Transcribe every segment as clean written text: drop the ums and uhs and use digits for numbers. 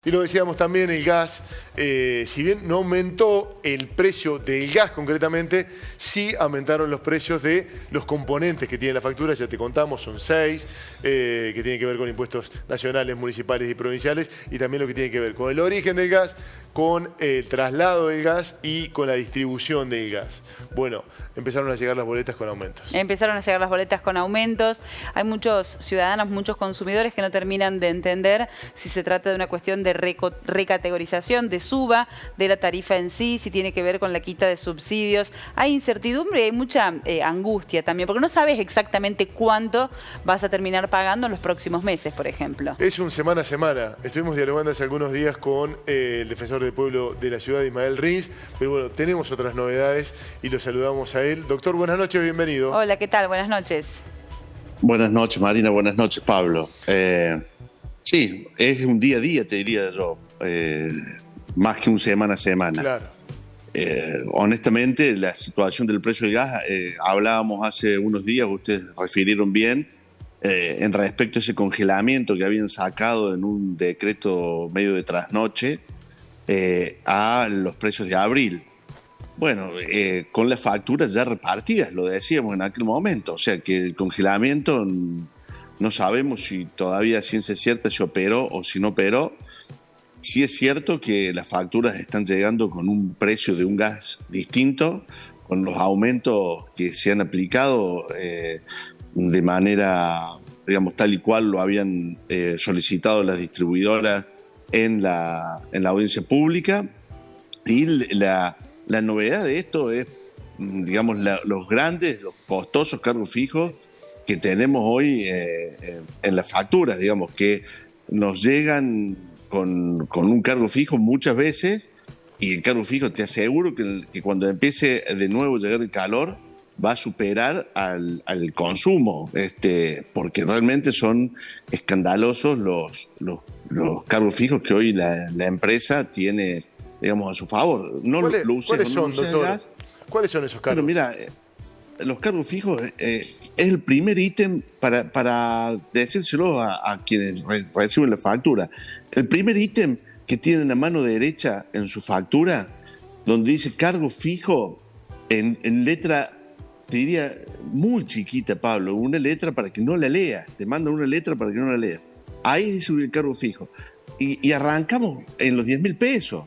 Y lo decíamos también, el gas, si bien no aumentó el precio del gas concretamente, sí aumentaron los precios de los componentes que tiene la factura, ya te contamos, son 6, que tienen que ver con impuestos nacionales, municipales y provinciales, y también lo que tiene que ver con el origen del gas, con el traslado del gas y con la distribución del gas. Bueno, empezaron a llegar las boletas con aumentos. Empezaron a llegar las boletas con aumentos. Hay muchos ciudadanos, muchos consumidores que no terminan de entender si se trata de una cuestión de recategorización, de suba de la tarifa en sí, si tiene que ver con la quita de subsidios. Hay incertidumbre y hay mucha angustia también, porque no sabes exactamente cuánto vas a terminar pagando en los próximos meses, por ejemplo. Es un semana a semana. Estuvimos dialogando hace algunos días con el defensor del pueblo de la ciudad, Ismael Rins, pero bueno, tenemos otras novedades y lo saludamos a él. Doctor, buenas noches, bienvenido. Hola, ¿qué tal? Buenas noches. Buenas noches, Marina. Buenas noches, Pablo. Sí, es un día a día, te diría yo, más que un semana a semana. Claro. Honestamente, la situación del precio del gas, hablábamos hace unos días, ustedes refirieron bien, en respecto a ese congelamiento que habían sacado en un decreto medio de trasnoche a los precios de abril. Bueno, con las facturas ya repartidas, lo decíamos en aquel momento, o sea que el congelamiento no sabemos si todavía a ciencia cierta se operó o si no operó. Sí es cierto que las facturas están llegando con un precio de un gas distinto, con los aumentos que se han aplicado de manera, digamos, tal y cual lo habían solicitado las distribuidoras en la audiencia pública. Y la novedad de esto es, digamos, los grandes, los costosos cargos fijos que tenemos hoy en las facturas, digamos, que nos llegan con un cargo fijo muchas veces, y el cargo fijo te aseguro que cuando empiece de nuevo a llegar el calor va a superar al consumo, porque realmente son escandalosos los cargos fijos que hoy la empresa tiene, digamos, a su favor. No lo use, ¿Cuáles son, doctor? Gas. ¿Cuáles son esos cargos? Bueno, mira, los cargos fijos es el primer ítem para decírselo a quienes reciben la factura. El primer ítem que tienen a mano derecha en su factura, donde dice cargo fijo, en letra, te diría, muy chiquita, Pablo, una letra para que no la leas. Te mandan una letra para que no la leas. Ahí dice el cargo fijo. Y arrancamos en los 10.000 pesos.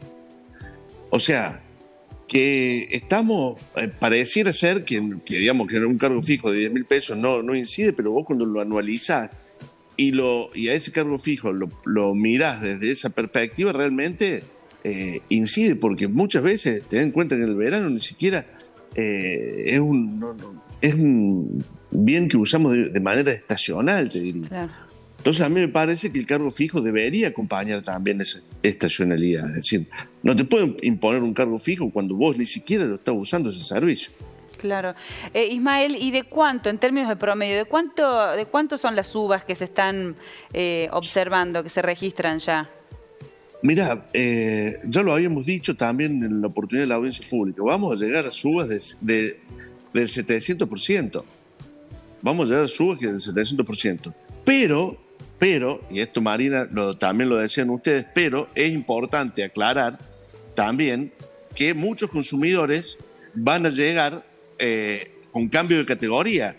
O sea, que estamos, pareciera ser que digamos que un cargo fijo de 10.000 pesos no incide, pero vos cuando lo anualizás y a ese cargo fijo lo mirás desde esa perspectiva, realmente incide, porque muchas veces te dan cuenta que en el verano ni siquiera es un bien que usamos de manera estacional, te diría. Claro. Entonces a mí me parece que el cargo fijo debería acompañar también esa estacionalidad. Es decir, no te pueden imponer un cargo fijo cuando vos ni siquiera lo estás usando ese servicio. Claro. Ismael, ¿y de cuánto, en términos de promedio, de cuánto son las subas que se están observando, que se registran ya? Mirá, ya lo habíamos dicho también en la oportunidad de la audiencia pública, vamos a llegar a subas del 700%. Vamos a llegar a subas del 700%. Pero, y esto Marina también lo decían ustedes, pero es importante aclarar también que muchos consumidores van a llegar con cambio de categoría,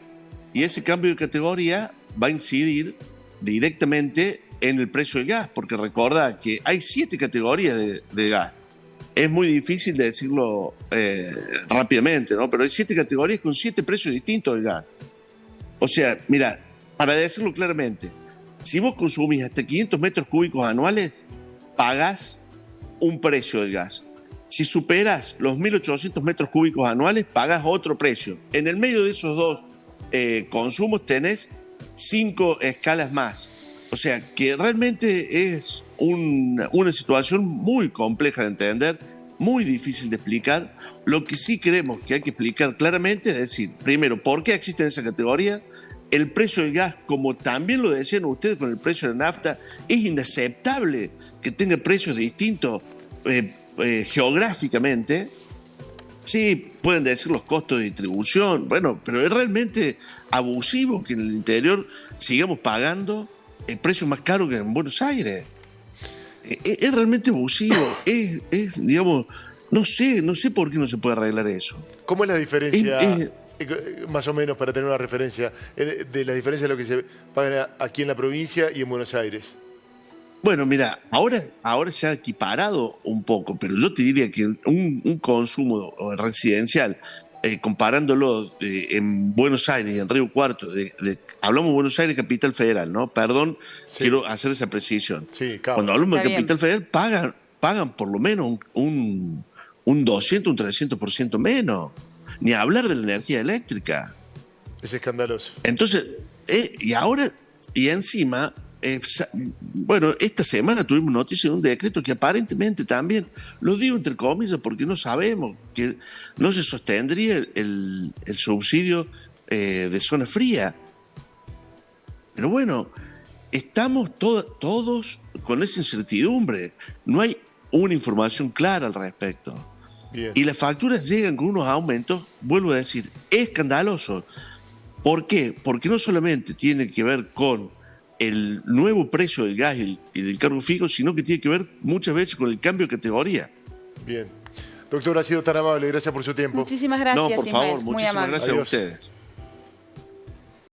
y ese cambio de categoría va a incidir directamente en el precio del gas, porque recordad que hay 7 categorías de gas. Es muy difícil de decirlo rápidamente, ¿no? Pero hay 7 categorías con 7 precios distintos del gas. O sea, mira, para decirlo claramente, si vos consumís hasta 500 metros cúbicos anuales, pagás un precio del gas. Si superás los 1.800 metros cúbicos anuales, pagás otro precio. En el medio de esos dos consumos tenés 5 escalas más. O sea, que realmente es una situación muy compleja de entender, muy difícil de explicar. Lo que sí creemos que hay que explicar claramente es decir, primero, ¿por qué existe esa categoría? El precio del gas, como también lo decían ustedes con el precio de la nafta, es inaceptable que tenga precios distintos geográficamente. Sí, pueden decir los costos de distribución, bueno, pero es realmente abusivo que en el interior sigamos pagando el precio más caro que en Buenos Aires. Es realmente abusivo, digamos, no sé por qué no se puede arreglar eso. ¿Cómo es la diferencia, Es- más o menos para tener una referencia, de la diferencia de lo que se paga aquí en la provincia y en Buenos Aires? Bueno, mira, ahora se ha equiparado un poco, pero yo te diría que un consumo residencial, comparándolo en Buenos Aires y en Río Cuarto, hablamos de Buenos Aires, Capital Federal, ¿no? Perdón, Sí. quiero hacer esa precisión. Sí, claro. Cuando hablamos Está de Capital Federal, pagan por lo menos un 200, un 300% menos. Ni hablar de la energía eléctrica. Es escandaloso. Entonces, y encima, bueno, esta semana tuvimos noticia de un decreto que aparentemente también, lo digo entre comillas porque no sabemos, que no se sostendría el subsidio de zona fría. Pero bueno, estamos todos con esa incertidumbre. No hay una información clara al respecto. Bien. Y las facturas llegan con unos aumentos, vuelvo a decir, escandalosos. ¿Por qué? Porque no solamente tiene que ver con el nuevo precio del gas y del cargo fijo, sino que tiene que ver muchas veces con el cambio de categoría. Bien. Doctor, ha sido tan amable. Gracias por su tiempo. Muchísimas gracias, No, por Ismael, favor, muy muchísimas amable. gracias Adiós. a ustedes.